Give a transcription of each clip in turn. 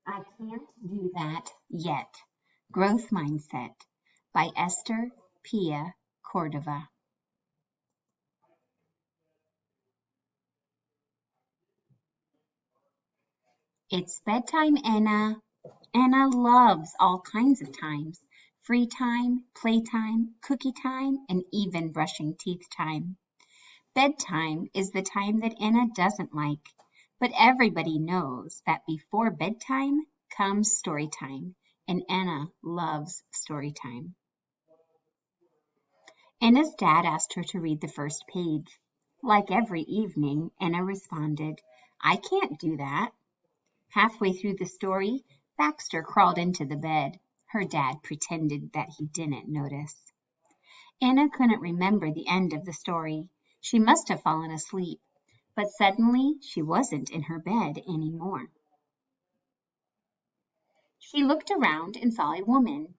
I Can't Do That Yet. Growth Mindset by Esther Pia Cordova. It's bedtime, Anna. Anna loves all kinds of times. Free time, playtime, cookie time, and even brushing teeth time. Bedtime is the time that Anna doesn't like, but everybody knows that before bedtime comes story time, and Anna loves story time. Anna's dad asked her to read the first page. Like every evening, Anna responded, I can't do that. Halfway through the story, Baxter crawled into the bed. Her dad pretended that he didn't notice. Anna couldn't remember the end of the story. She must have fallen asleep, but suddenly she wasn't in her bed anymore. She looked around and saw a woman.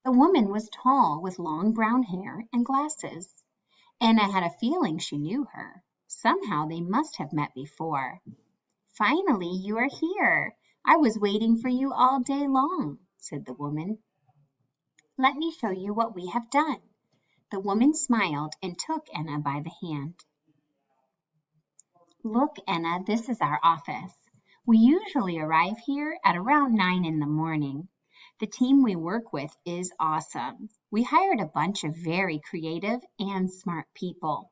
The woman was tall with long brown hair and glasses. Anna had a feeling she knew her. Somehow they must have met before. Finally, you are here. I was waiting for you all day long, said the woman. Let me show you what we have done. The woman smiled and took Anna by the hand. Look, Anna, this is our office. We usually arrive here at around 9 in the morning. The team we work with is awesome. We hired a bunch of very creative and smart people.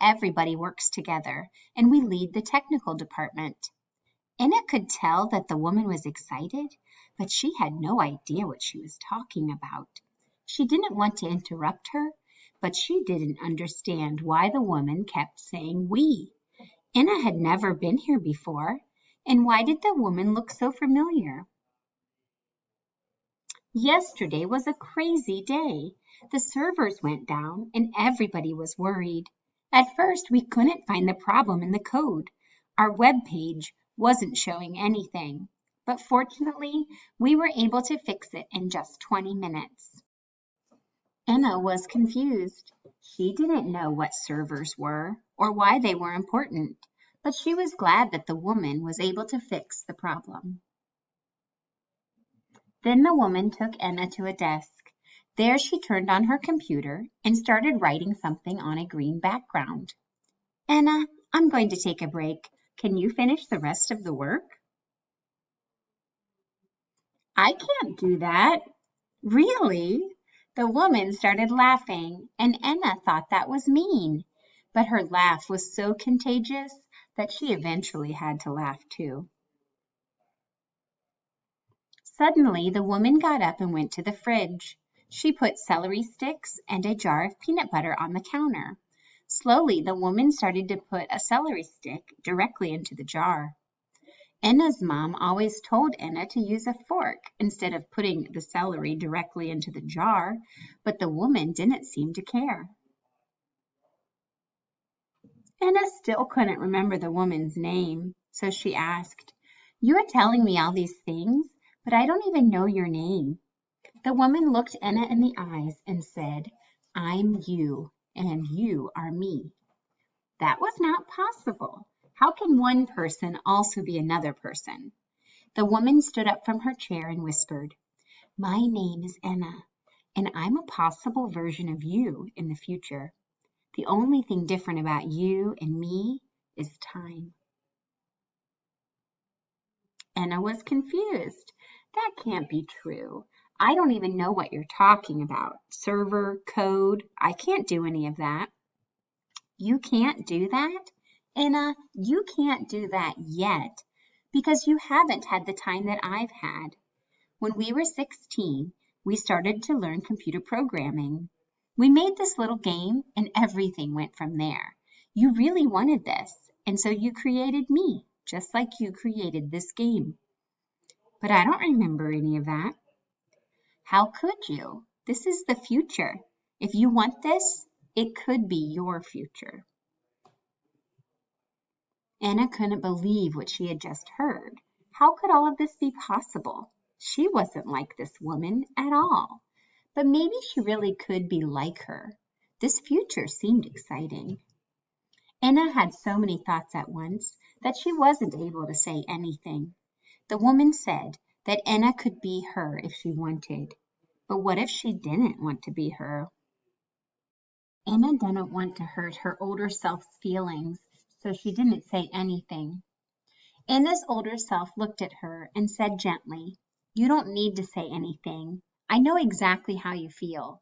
Everybody works together, and we lead the technical department. Anna could tell that the woman was excited, but she had no idea what she was talking about. She didn't want to interrupt her, but she didn't understand why the woman kept saying we. Anna had never been here before, and why did the woman look so familiar? Yesterday was a crazy day. The servers went down and everybody was worried. At first, we couldn't find the problem in the code. Our web page wasn't showing anything, but fortunately, we were able to fix it in just 20 minutes. Anna was confused. She didn't know what servers were or why they were important, but she was glad that the woman was able to fix the problem. Then the woman took Anna to a desk. There she turned on her computer and started writing something on a green background. Anna, I'm going to take a break. Can you finish the rest of the work? I can't do that. Really? The woman started laughing, and Anna thought that was mean. But her laugh was so contagious that she eventually had to laugh too. Suddenly, the woman got up and went to the fridge. She put celery sticks and a jar of peanut butter on the counter. Slowly, the woman started to put a celery stick directly into the jar. Anna's mom always told Anna to use a fork instead of putting the celery directly into the jar, but the woman didn't seem to care. Anna still couldn't remember the woman's name, so she asked, You are telling me all these things, but I don't even know your name. The woman looked Anna in the eyes and said, I'm you, and you are me. That was not possible. How can one person also be another person? The woman stood up from her chair and whispered, My name is Anna, and I'm a possible version of you in the future. The only thing different about you and me is time. Anna was confused. That can't be true. I don't even know what you're talking about. Server, code, I can't do any of that. You can't do that? Anna, you can't do that yet because you haven't had the time that I've had. When we were 16, we started to learn computer programming. We made this little game and everything went from there. You really wanted this, and so you created me, just like you created this game. But I don't remember any of that. How could you? This is the future. If you want this, it could be your future. Anna couldn't believe what she had just heard. How could all of this be possible? She wasn't like this woman at all. But maybe she really could be like her. This future seemed exciting. Anna had so many thoughts at once that she wasn't able to say anything. The woman said that Anna could be her if she wanted. But what if she didn't want to be her? Anna didn't want to hurt her older self's feelings, so she didn't say anything. Anna's older self looked at her and said gently, "You don't need to say anything. I know exactly how you feel.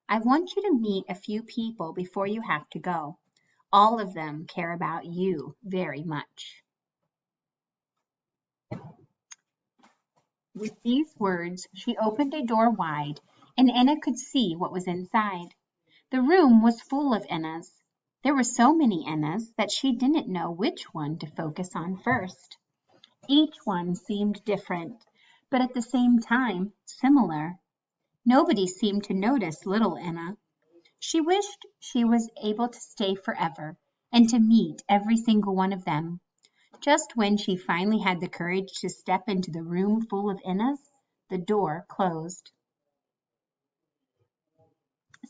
I want you to meet a few people before you have to go. All of them care about you very much." With these words, she opened a door wide, and Anna could see what was inside. The room was full of Annas. There were so many Annas that she didn't know which one to focus on first. Each one seemed different, but at the same time similar. Nobody seemed to notice little Anna. She wished she was able to stay forever and to meet every single one of them. Just when she finally had the courage to step into the room full of Annas, the door closed.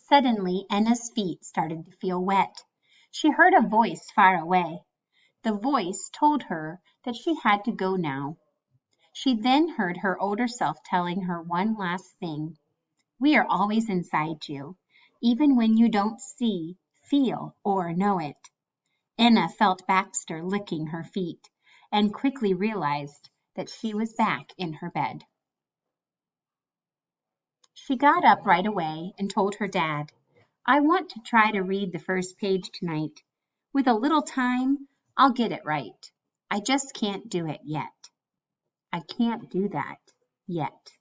Suddenly, Anna's feet started to feel wet. She heard a voice far away. The voice told her that she had to go now. She then heard her older self telling her one last thing. "We are always inside you, even when you don't see, feel, or know it." Anna felt Baxter licking her feet and quickly realized that she was back in her bed. She got up right away and told her dad, "I want to try to read the first page tonight. With a little time, I'll get it right. I just can't do it yet. I can't do that yet."